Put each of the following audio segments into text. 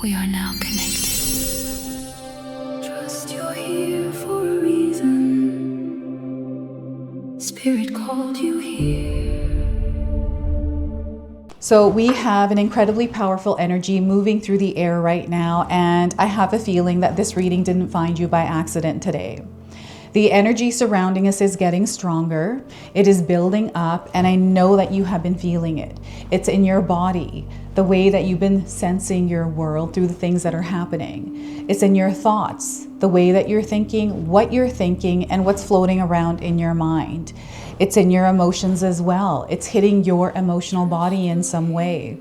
We are now connected. Trust you're here for a reason. Spirit called you here. So we have an incredibly powerful energy moving through the air right now, and I have a feeling that this reading didn't find you by accident today. The energy surrounding us is getting stronger. It is building up, and I know that you have been feeling it. It's in your body, the way that you've been sensing your world through the things that are happening. It's in your thoughts, the way that you're thinking, and what's floating around in your mind. It's in your emotions as well. It's hitting your emotional body in some way.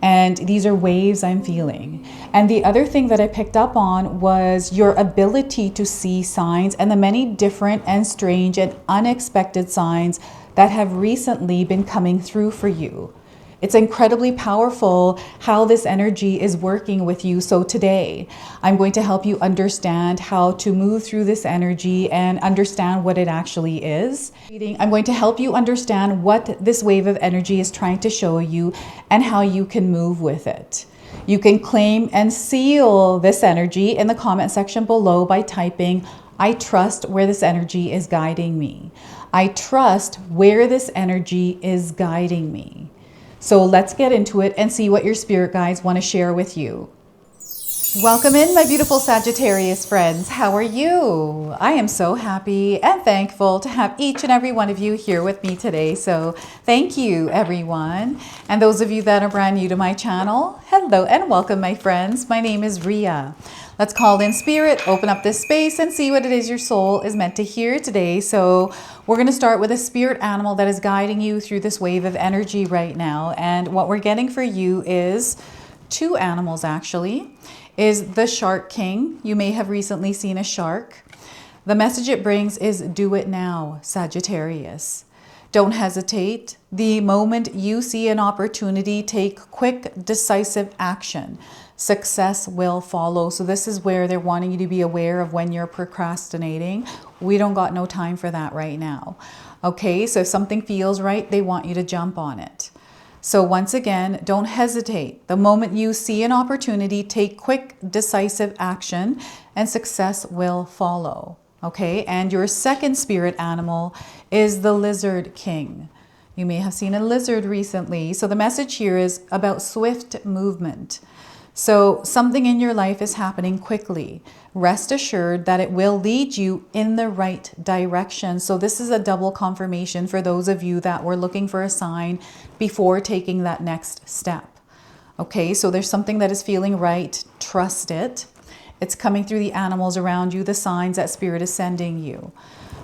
And these are waves I'm feeling. And the other thing that I picked up on was your ability to see signs and the many different and strange and unexpected signs that have recently been coming through for you. It's incredibly powerful how this energy is working with you. So today, I'm going to help you understand how to move through this energy and understand what it actually is. I'm going to help you understand what this wave of energy is trying to show you and how you can move with it. You can claim and seal this energy in the comment section below by typing, "I trust where this energy is guiding me." I trust where this energy is guiding me. So let's get into it and see what your spirit guides want to share with you. Welcome in, my beautiful Sagittarius friends. How are you? I am so happy and thankful to have each and every one of you here with me today. So thank you, everyone. And those of you that are brand new to my channel, hello and welcome, my friends. My name is Ria. Let's call in spirit, open up this space and see what it is your soul is meant to hear today. So we're going to start with a spirit animal that is guiding you through this wave of energy right now. And what we're getting for you is two animals, actually, is the Shark King. You may have recently seen a shark. The message it brings is do it now, Sagittarius. Don't hesitate. The moment you see an opportunity, take quick, decisive action. Success will follow. So this is where they're wanting you to be aware of when you're procrastinating. We don't got no time for that right now. Okay, so if something feels right, they want you to jump on it. So once again, don't hesitate. The moment you see an opportunity, take quick, decisive action and success will follow. Okay, and your second spirit animal is the Lizard King. You may have seen a lizard recently. So the message here is about swift movement. So something in your life is happening quickly. Rest assured that it will lead you in the right direction. So this is a double confirmation for those of you that were looking for a sign before taking that next step. Okay, so there's something that is feeling right. Trust it. It's coming through the animals around you, the signs that Spirit is sending you.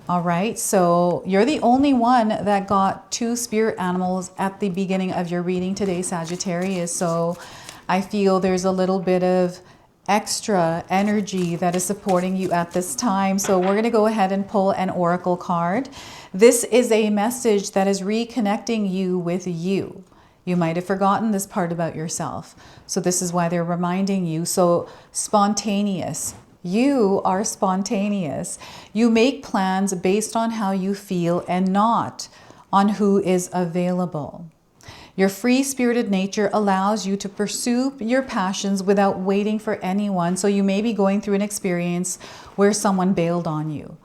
All right, so you're the only one that got two spirit animals at the beginning of your reading today, Sagittarius. So I feel there's a little bit of extra energy that is supporting you at this time. So we're going to go ahead and pull an oracle card. This is a message that is reconnecting you with you. You might have forgotten this part about yourself. So this is why they're reminding you. So spontaneous. You are spontaneous. You make plans based on how you feel and not on who is available. Your free-spirited nature allows you to pursue your passions without waiting for anyone. So you may be going through an experience where someone bailed on you.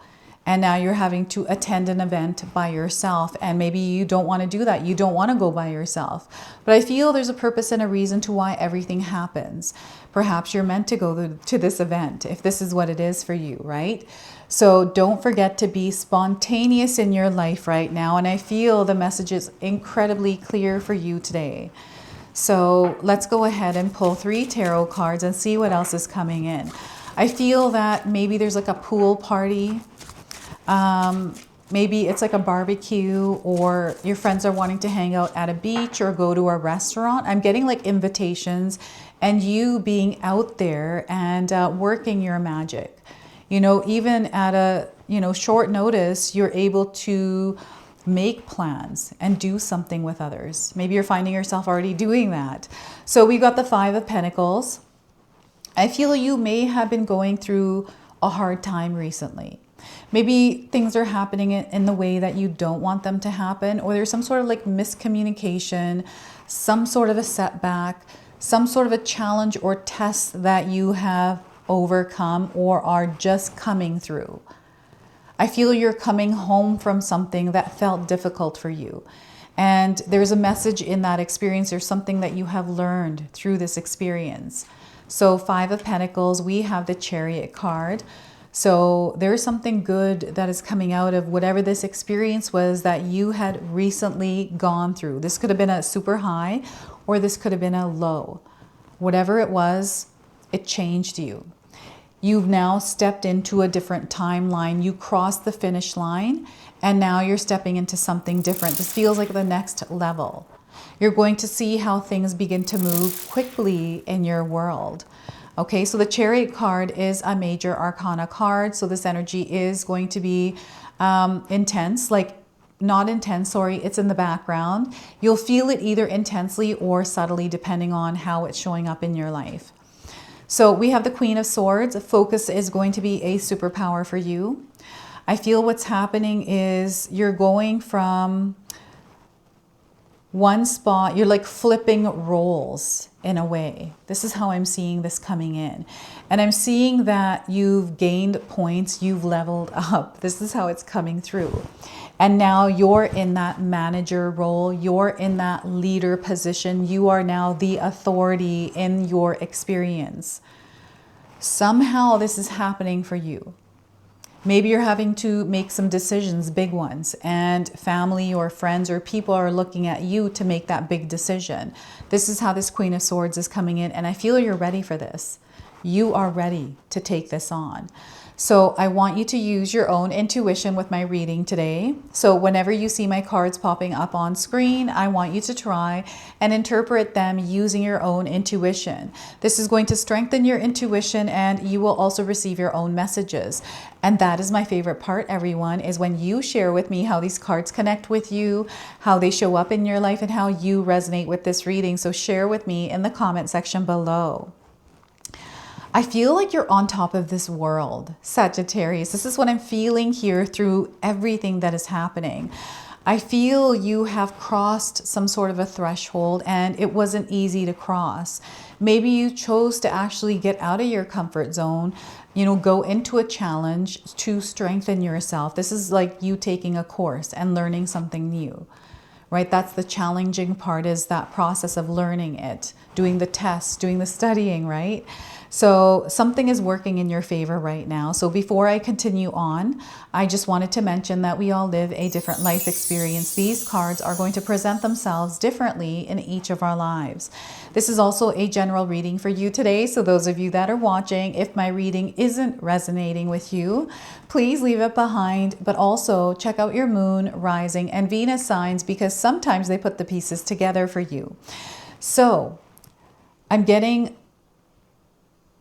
And now you're having to attend an event by yourself. And maybe you don't want to do that. You don't want to go by yourself. But I feel there's a purpose and a reason to why everything happens. Perhaps you're meant to go to this event if this is what it is for you, right? So don't forget to be spontaneous in your life right now. And I feel the message is incredibly clear for you today. So let's go ahead and pull 3 tarot cards and see what else is coming in. I feel that maybe there's like a pool party. Maybe it's like a barbecue, or your friends are wanting to hang out at a beach or go to a restaurant. I'm getting like invitations and you being out there and working your magic. You know, even at a, short notice, you're able to make plans and do something with others. Maybe you're finding yourself already doing that. So we got the 5 of Pentacles. I feel you may have been going through a hard time recently. Maybe things are happening in the way that you don't want them to happen, or there's some sort of like miscommunication, some sort of a setback. some sort of a challenge or test that you have overcome or are just coming through. I feel you're coming home from something that felt difficult for you. And there's a message in that experience or something that you have learned through this experience. So 5 of Pentacles, we have the Chariot card. So there's something good that is coming out of whatever this experience was that you had recently gone through. This could have been a super high or this could have been a low. Whatever it was, it changed you. You've now stepped into a different timeline. You crossed the finish line and now you're stepping into something different. This feels like the next level. You're going to see how things begin to move quickly in your world. Okay, so the Chariot card is a major arcana card. So this energy is going to be intense, like not intense, sorry, it's in the background. You'll feel it either intensely or subtly depending on how it's showing up in your life. So we have the Queen of Swords. Focus is going to be a superpower for you. I feel what's happening is you're going from one spot, you're like flipping roles in a way. This is how I'm seeing this coming in. And I'm seeing that you've gained points, you've leveled up. This is how it's coming through. And now you're in that manager role, you're in that leader position, you are now the authority in your experience. Somehow this is happening for you. Maybe you're having to make some decisions, big ones, and family or friends or people are looking at you to make that big decision. This is how this Queen of Swords is coming in, and I feel you're ready for this. You are ready to take this on. So I want you to use your own intuition with my reading today. So whenever you see my cards popping up on screen, I want you to try and interpret them using your own intuition. This is going to strengthen your intuition and you will also receive your own messages. And that is my favorite part, everyone, is when you share with me how these cards connect with you, how they show up in your life, and how you resonate with this reading. So share with me in the comment section below. I feel like you're on top of this world, Sagittarius. This is what I'm feeling here through everything that is happening. I feel you have crossed some sort of a threshold and it wasn't easy to cross. Maybe you chose to actually get out of your comfort zone, you know, go into a challenge to strengthen yourself. This is like you taking a course and learning something new, right? That's the challenging part, is that process of learning it, doing the tests, doing the studying, right? So something is working in your favor right now. So before I continue on, I just wanted to mention that we all live a different life experience. These cards are going to present themselves differently in each of our lives. This is also a general reading for you today. So those of you that are watching, if my reading isn't resonating with you, please leave it behind, but also check out your moon, rising, and Venus signs, because sometimes they put the pieces together for you. So I'm getting,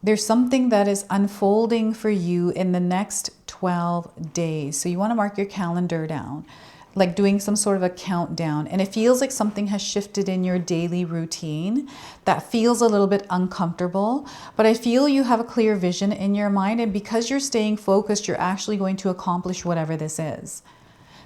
there's something that is unfolding for you in the next 12 days. So you want to mark your calendar down, like doing some sort of a countdown. And it feels like something has shifted in your daily routine that feels a little bit uncomfortable, but I feel you have a clear vision in your mind. And because you're staying focused, you're actually going to accomplish whatever this is.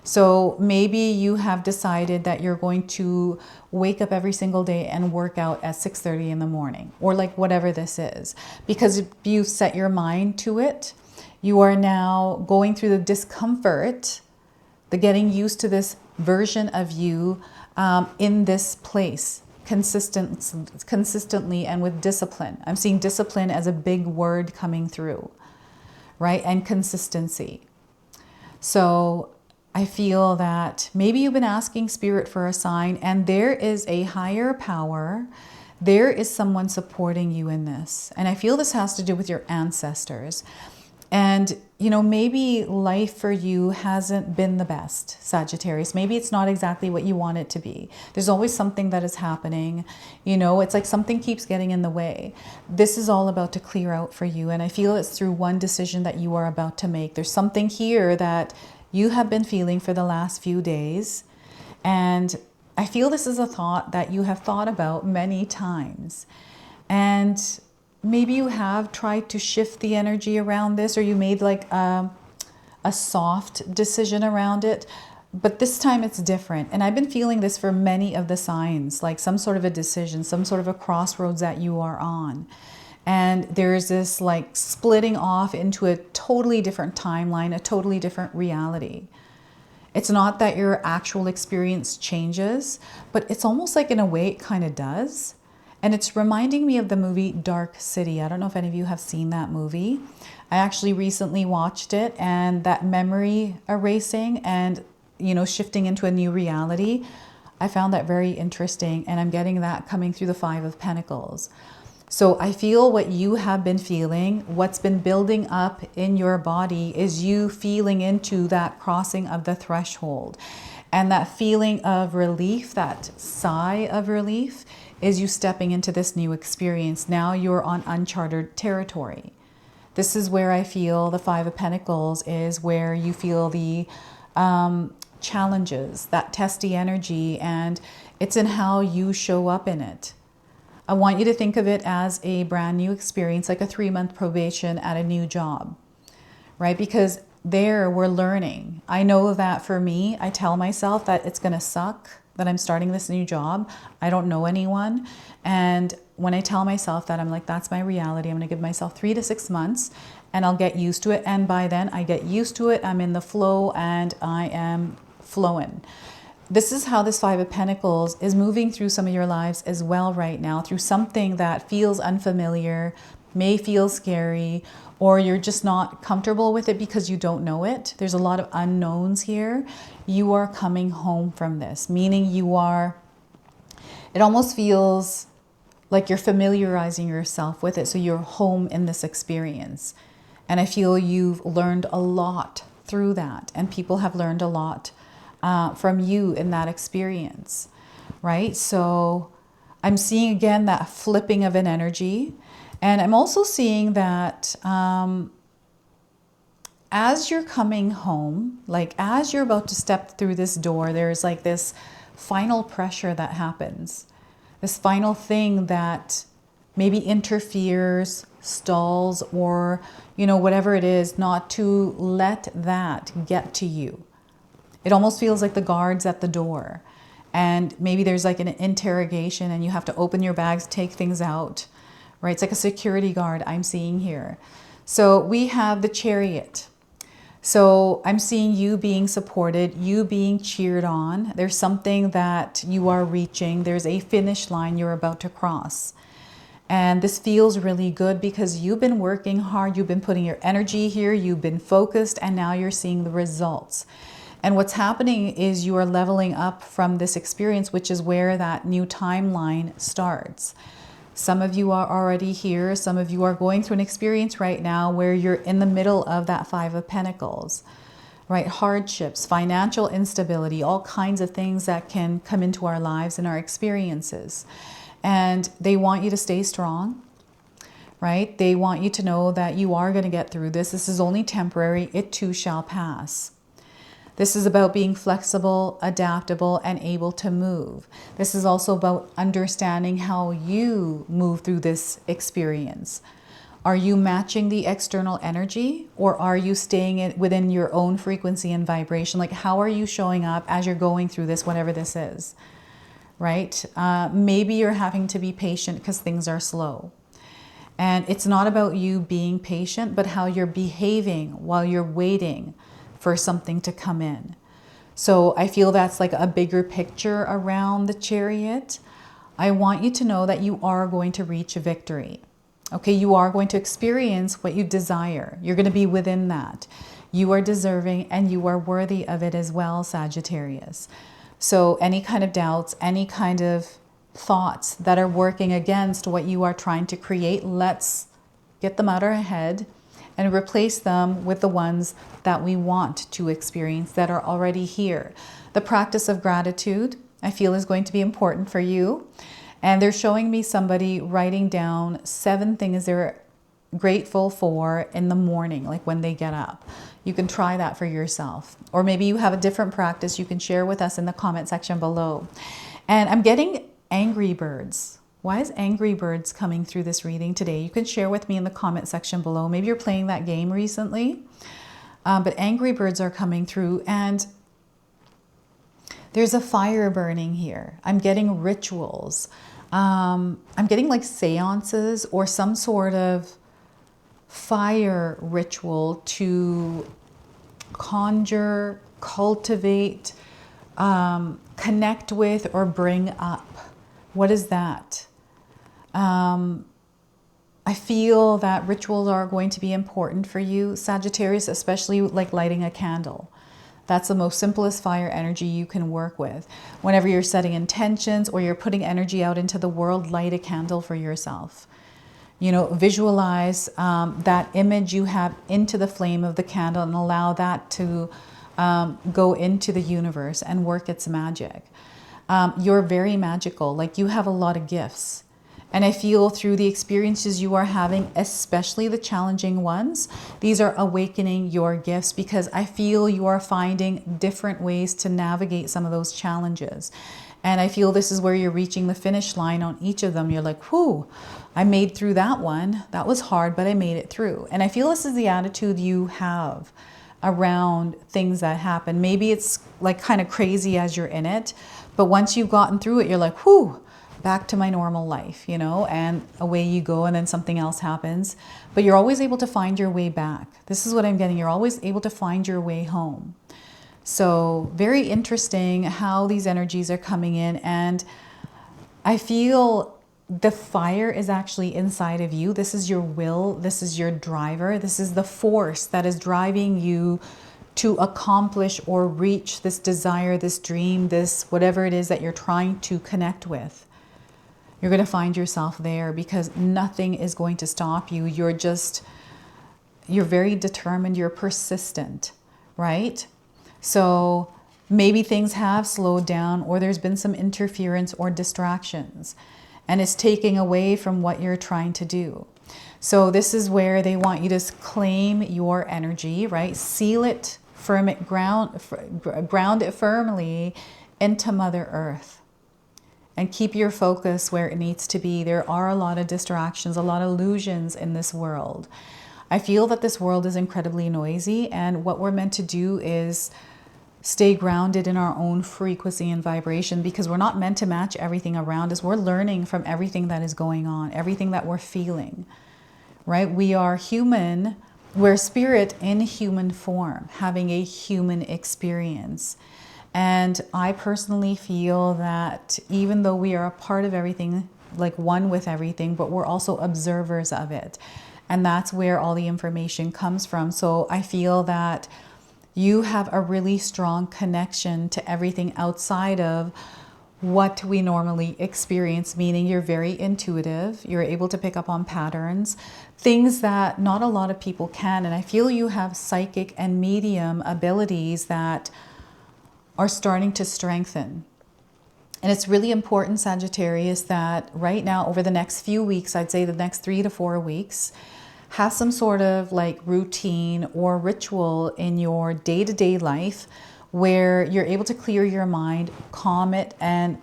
So maybe you have decided that you're going to wake up every single day and work out at 6:30 in the morning, or like whatever this is. Because if you set your mind to it, you are now going through the discomfort, the getting used to this version of you in this place consistently and with discipline. I'm seeing discipline as a big word coming through, right? And consistency. So I feel that maybe you've been asking Spirit for a sign, and there is a higher power. There is someone supporting you in this. And I feel this has to do with your ancestors. And, you know, maybe life for you hasn't been the best, Sagittarius. Maybe it's not exactly what you want it to be. There's always something that is happening. You know, it's like something keeps getting in the way. This is all about to clear out for you. And I feel it's through one decision that you are about to make. There's something here that you have been feeling for the last few days. And I feel this is a thought that you have thought about many times. And maybe you have tried to shift the energy around this, or you made like a soft decision around it. But this time it's different. And I've been feeling this for many of the signs, like some sort of a decision, some sort of a crossroads that you are on. And there's this like splitting off into a totally different timeline, a totally different reality. It's not that your actual experience changes, but it's almost like in a way it kind of does. And it's reminding me of the movie Dark City. I don't know if any of you have seen that movie. I actually recently watched it, and that memory erasing and, you know, shifting into a new reality, I found that very interesting. And I'm getting that coming through the Five of Pentacles. So I feel what you have been feeling, what's been building up in your body is you feeling into that crossing of the threshold. And that feeling of relief, that sigh of relief, is you stepping into this new experience. Now you're on uncharted territory. This is where I feel the Five of Pentacles is where you feel the challenges, that testy energy, and it's in how you show up in it. I want you to think of it as a brand new experience, like a 3-month probation at a new job, right? Because there we're learning. I know that for me, I tell myself that it's going to suck, that I'm starting this new job. I don't know anyone. And when I tell myself that, I'm like, that's my reality. I'm going to give myself 3 to 6 months and I'll get used to it. And by then I get used to it. I'm in the flow and I am flowing. This is how this Five of Pentacles is moving through some of your lives as well right now, through something that feels unfamiliar, may feel scary, or you're just not comfortable with it because you don't know it. There's a lot of unknowns here. You are coming home from this, meaning it almost feels like you're familiarizing yourself with it. So you're home in this experience. And I feel you've learned a lot through that. And people have learned a lot from you in that experience, right? So I'm seeing again that flipping of an energy. And I'm also seeing that as you're coming home, like as you're about to step through this door, there's like this final pressure that happens. This final thing that maybe interferes, stalls, or, you know, whatever it is, not to let that get to you. It almost feels like the guards at the door. And maybe there's like an interrogation and you have to open your bags, take things out, right? It's like a security guard I'm seeing here. So we have the Chariot. So I'm seeing you being supported, you being cheered on. There's something that you are reaching. There's a finish line you're about to cross. And this feels really good because you've been working hard. You've been putting your energy here. You've been focused and now you're seeing the results. And what's happening is you are leveling up from this experience, which is where that new timeline starts. Some of you are already here. Some of you are going through an experience right now where you're in the middle of that Five of Pentacles, right? Hardships, financial instability, all kinds of things that can come into our lives and our experiences. And they want you to stay strong, right? They want you to know that you are going to get through this. This is only temporary. It too shall pass. This is about being flexible, adaptable, and able to move. This is also about understanding how you move through this experience. Are you matching the external energy, or are you staying within your own frequency and vibration? Like, how are you showing up as you're going through this, whatever this is, right? Maybe you're having to be patient because things are slow. And it's not about you being patient, but how you're behaving while you're waiting for something to come in. So I feel that's like a bigger picture around the Chariot. I want you to know that you are going to reach a victory. Okay, you are going to experience what you desire. You're going to be within that. You are deserving and you are worthy of it as well, Sagittarius. So any kind of doubts, any kind of thoughts that are working against what you are trying to create, let's get them out of our head and replace them with the ones that we want to experience that are already here. The practice of gratitude, I feel, is going to be important for you. And they're showing me somebody writing down 7 things they're grateful for in the morning, like when they get up. You can try that for yourself. Or maybe you have a different practice you can share with us in the comment section below. And I'm getting angry birds. Why is Angry Birds coming through this reading today? You can share with me in the comment section below. Maybe you're playing that game recently. But Angry Birds are coming through. And There's a fire burning here. I'm getting rituals. I'm getting like seances or some sort of fire ritual to conjure, cultivate, connect with, or bring up. What is that? I feel that rituals are going to be important for you, Sagittarius, especially like lighting a candle. That's the most simplest fire energy you can work with. Whenever you're setting intentions or you're putting energy out into the world, light a candle for yourself. You know, visualize that image you have into the flame of the candle and allow that to go into the universe and work its magic. You're very magical, like you have a lot of gifts. And I feel through the experiences you are having, especially the challenging ones, these are awakening your gifts, because I feel you are finding different ways to navigate some of those challenges. And I feel this is where you're reaching the finish line on each of them. You're like, whew, I made through that one. That was hard, but I made it through. And I feel this is the attitude you have around things that happen. Maybe it's like kind of crazy as you're in it, but once you've gotten through it, you're like, whew, back to my normal life, you know, and away you go, and then something else happens. But you're always able to find your way back. This is what I'm getting. You're always able to find your way home. So very interesting how these energies are coming in. And I feel the fire is actually inside of you. This is your will. This is your driver. This is the force that is driving you to accomplish or reach this desire, this dream, this whatever it is that you're trying to connect with. You're going to find yourself there because nothing is going to stop you. You're very determined. You're persistent, right? So maybe things have slowed down, or there's been some interference or distractions, and it's taking away from what you're trying to do. So this is where they want you to claim your energy, right? Seal it, firm it, ground it firmly into Mother Earth. And keep your focus where it needs to be. There are a lot of distractions, a lot of illusions in this world. I feel that this world is incredibly noisy, and what we're meant to do is stay grounded in our own frequency and vibration, because we're not meant to match everything around us. We're learning from everything that is going on, everything that we're feeling, right? We are human. We're spirit in human form, having a human experience. And I personally feel that even though we are a part of everything, like one with everything, but we're also observers of it. And that's where all the information comes from. So I feel that you have a really strong connection to everything outside of what we normally experience, meaning you're very intuitive. You're able to pick up on patterns, things that not a lot of people can. And I feel you have psychic and medium abilities that are starting to strengthen. And it's really important, Sagittarius, that right now, over the next few weeks, I'd say the next 3 to 4 weeks, have some sort of like routine or ritual in your day-to-day life where you're able to clear your mind, calm it, and,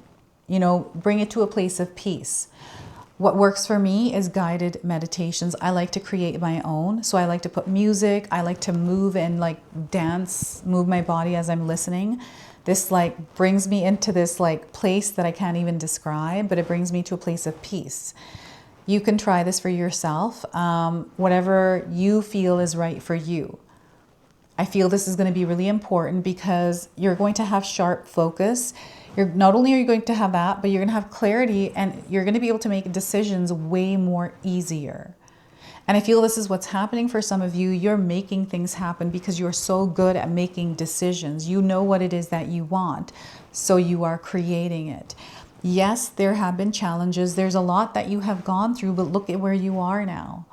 you know, bring it to a place of peace. What works for me is guided meditations. I like to create my own. So I like to put music. I like to move and like dance, move my body as I'm listening. This like brings me into this like place that I can't even describe, but it brings me to a place of peace. You can try this for yourself, whatever you feel is right for you. I feel this is going to be really important because you're going to have sharp focus. Not only are you going to have that, but you're going to have clarity, and you're going to be able to make decisions way more easier. And I feel this is what's happening for some of you. You're making things happen because you're so good at making decisions. You know what it is that you want, so you are creating it. Yes, there have been challenges. There's a lot that you have gone through, but look at where you are now.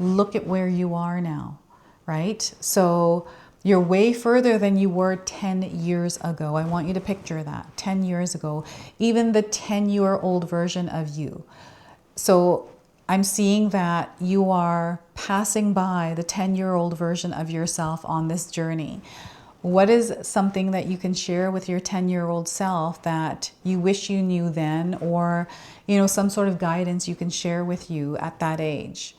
Look at where you are now, right? So you're way further than you were 10 years ago. I want you to picture that, 10 years ago, even the 10-year-old version of you. So I'm seeing that you are passing by the 10-year-old version of yourself on this journey. What is something that you can share with your 10-year-old self that you wish you knew then, or, you know, some sort of guidance you can share with you at that age?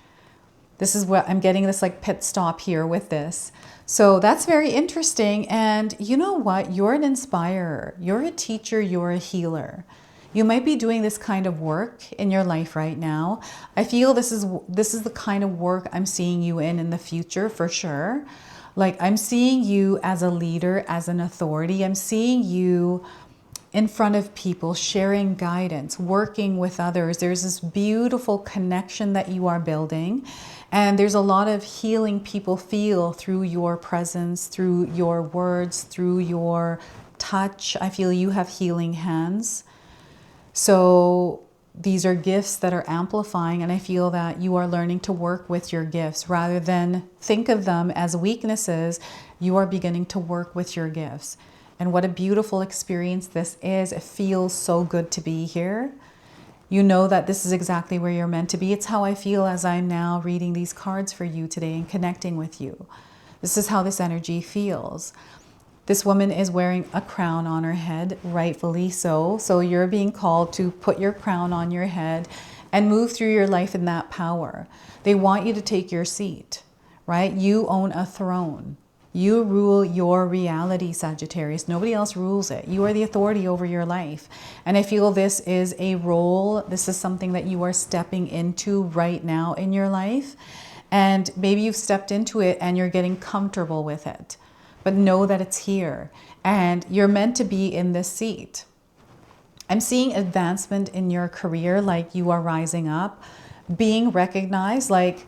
This is what I'm getting, this like pit stop here with this. So that's very interesting. And you know what? You're an inspirer. You're a teacher. You're a healer. You might be doing this kind of work in your life right now. I feel this is the kind of work I'm seeing you in the future for sure. Like I'm seeing you as a leader, as an authority. I'm seeing you in front of people, sharing guidance, working with others. There's this beautiful connection that you are building. And there's a lot of healing people feel through your presence, through your words, through your touch. I feel you have healing hands. So these are gifts that are amplifying, and I feel that you are learning to work with your gifts rather than think of them as weaknesses. You are beginning to work with your gifts. And what a beautiful experience this is. It feels so good to be here. You know that this is exactly where you're meant to be. It's how I feel as I'm now reading these cards for you today and connecting with you. This is how this energy feels. This woman is wearing a crown on her head, rightfully so. So you're being called to put your crown on your head and move through your life in that power. They want you to take your seat, right? You own a throne. You rule your reality, Sagittarius. Nobody else rules it. You are the authority over your life. And I feel this is a role. This is something that you are stepping into right now in your life. And maybe you've stepped into it and you're getting comfortable with it. But know that it's here and you're meant to be in this seat. I'm seeing advancement in your career, like you are rising up, being recognized, like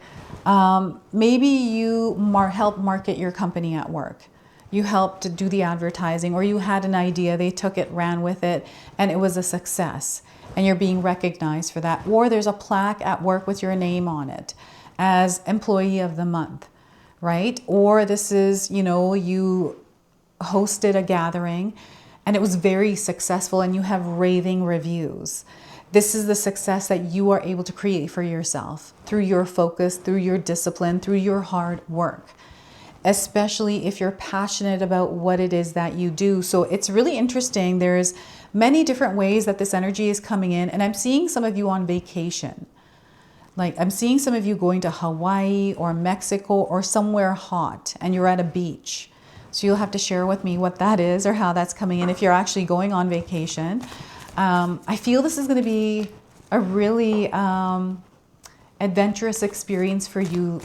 maybe you help market your company at work. You helped to do the advertising, or you had an idea, they took it, ran with it, and it was a success. And you're being recognized for that. Or there's a plaque at work with your name on it as Employee of the Month. Right? Or this is, you know, you hosted a gathering and it was very successful and you have raving reviews. This is the success that you are able to create for yourself through your focus, through your discipline, through your hard work, especially if you're passionate about what it is that you do. So it's really interesting. There's many different ways that this energy is coming in, and I'm seeing some of you on vacation. Like I'm seeing some of you going to Hawaii or Mexico or somewhere hot and you're at a beach. So you'll have to share with me what that is or how that's coming in if you're actually going on vacation. I feel this is going to be a really adventurous experience for you,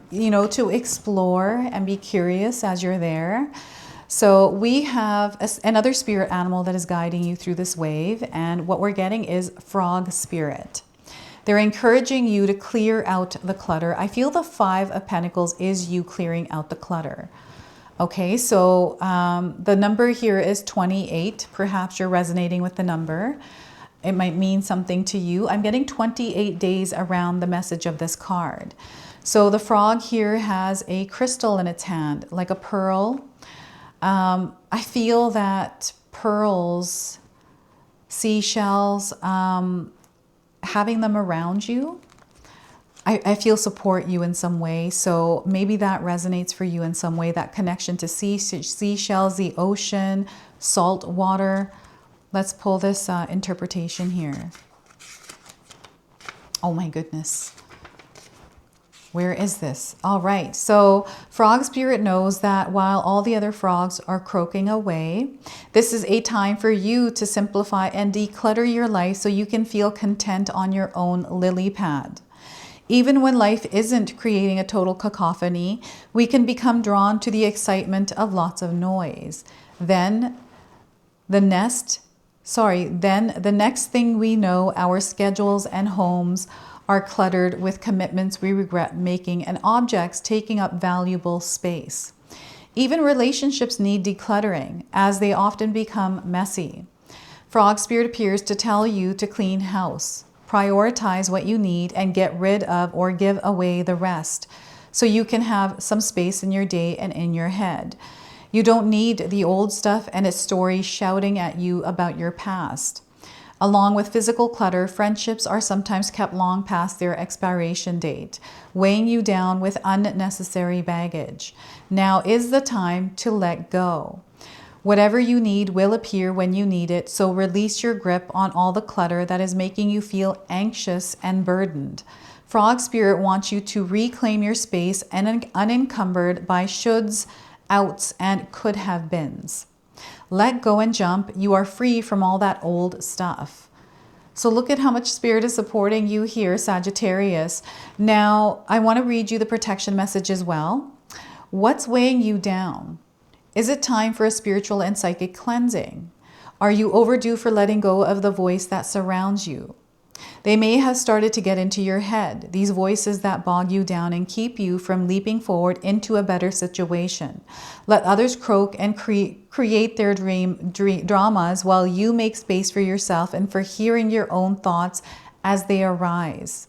you know, to explore and be curious as you're there. So we have another spirit animal that is guiding you through this wave. And what we're getting is frog spirit. They're encouraging you to clear out the clutter. I feel the Five of Pentacles is you clearing out the clutter. Okay, so the number here is 28. Perhaps you're resonating with the number. It might mean something to you. I'm getting 28 days around the message of this card. So the frog here has a crystal in its hand, like a pearl. I feel that pearls, seashells, having them around you, I feel support you in some way. So maybe that resonates for you in some way, that connection to seashells, the ocean, salt water. Let's pull this interpretation here. Oh my goodness. Where is this? All right. So frog spirit knows that while all the other frogs are croaking away, this is a time for you to simplify and declutter your life so you can feel content on your own lily pad. Even when life isn't creating a total cacophony, we can become drawn to the excitement of lots of noise. Then the next thing we know, our schedules and homes are cluttered with commitments we regret making and objects taking up valuable space. Even relationships need decluttering, as they often become messy. Frog spirit appears to tell you to clean house, prioritize what you need, and get rid of or give away the rest, so you can have some space in your day and in your head. You don't need the old stuff and its stories shouting at you about your past. Along with physical clutter, friendships are sometimes kept long past their expiration date, weighing you down with unnecessary baggage. Now is the time to let go. Whatever you need will appear when you need it, so release your grip on all the clutter that is making you feel anxious and burdened. Frog Spirit wants you to reclaim your space and unencumbered by shoulds, outs, and could have beens. Let go and jump. You are free from all that old stuff. So look at how much Spirit is supporting you here, Sagittarius. Now, I want to read you the protection message as well. What's weighing you down? Is it time for a spiritual and psychic cleansing? Are you overdue for letting go of the voice that surrounds you? They may have started to get into your head, these voices that bog you down and keep you from leaping forward into a better situation. Let others croak and create their dramas while you make space for yourself and for hearing your own thoughts as they arise.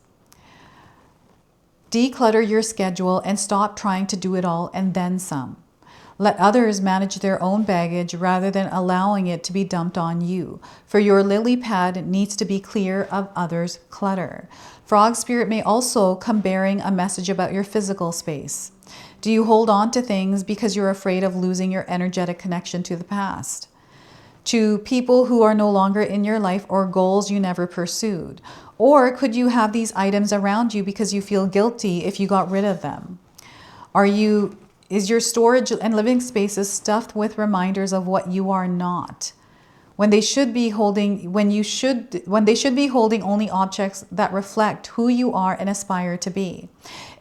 Declutter your schedule and stop trying to do it all and then some. Let others manage their own baggage rather than allowing it to be dumped on you. For your lily pad needs to be clear of others' clutter. Frog Spirit may also come bearing a message about your physical space. Do you hold on to things because you're afraid of losing your energetic connection to the past? To people who are no longer in your life or goals you never pursued? Or could you have these items around you because you feel guilty if you got rid of them? Is your storage and living spaces stuffed with reminders of what you are not? When they should be holding only objects that reflect who you are and aspire to be.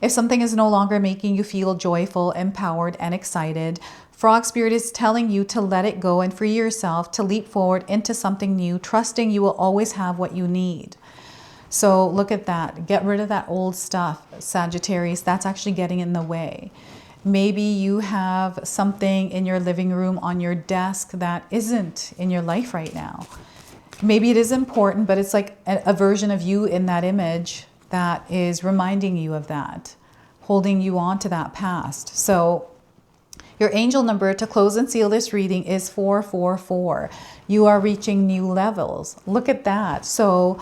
If something is no longer making you feel joyful, empowered, and excited, Frog Spirit is telling you to let it go and free yourself to leap forward into something new, trusting you will always have what you need. So look at that. Get rid of that old stuff, Sagittarius. That's actually getting in the way. Maybe you have something in your living room on your desk that isn't in your life right now. Maybe it is important, but it's like a version of you in that image that is reminding you of that, holding you on to that past. So your angel number to close and seal this reading is 444. You are reaching new levels. Look at that. So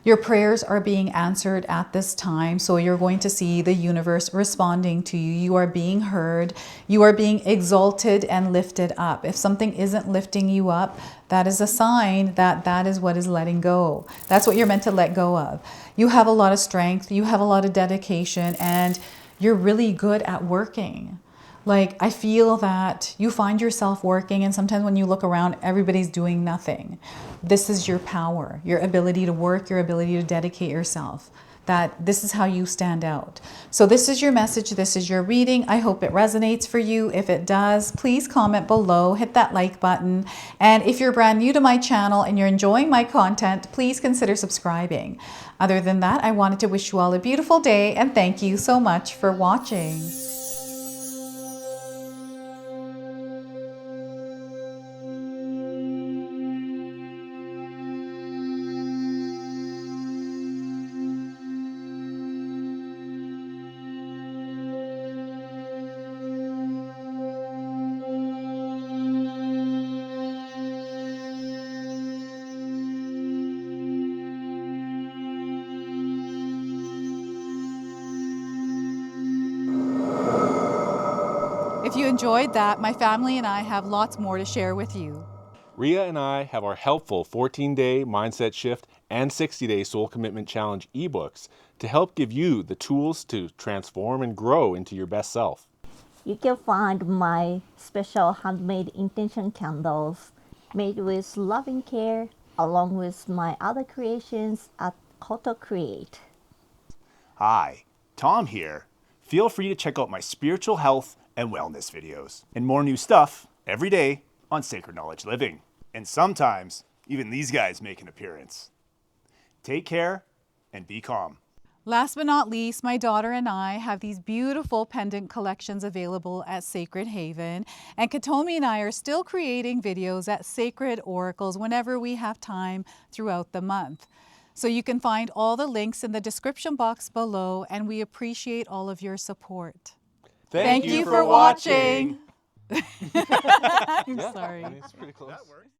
your prayers are being answered at this time. So you're going to see the universe responding to you. You are being heard. You are being exalted and lifted up. If something isn't lifting you up, that is a sign that that is what is letting go. That's what you're meant to let go of. You have a lot of strength. You have a lot of dedication, and you're really good at working. Like, I feel that you find yourself working, and sometimes when you look around, everybody's doing nothing. This is your power, your ability to work, your ability to dedicate yourself. That this is how you stand out. So this is your message. This is your reading. I hope it resonates for you. If it does, please comment below, hit that like button. And if you're brand new to my channel and you're enjoying my content, please consider subscribing. Other than that, I wanted to wish you all a beautiful day, and thank you so much for watching. If you enjoyed that, my family and I have lots more to share with you. Ria and I have our helpful 14-day mindset shift and 60-day soul commitment challenge ebooks to help give you the tools to transform and grow into your best self. You can find my special handmade intention candles made with loving care, along with my other creations at Koto Create. Hi, Tom here. Feel free to check out my spiritual health and wellness videos and more new stuff every day on Sacred Knowledge Living. And sometimes even these guys make an appearance. Take care and be calm. Last but not least, my daughter and I have these beautiful pendant collections available at Sacred Haven, and Katomi and I are still creating videos at Sacred Oracles whenever we have time throughout the month. So you can find all the links in the description box below, and we appreciate all of your support. Thank you for watching. I'm sorry. It's pretty close.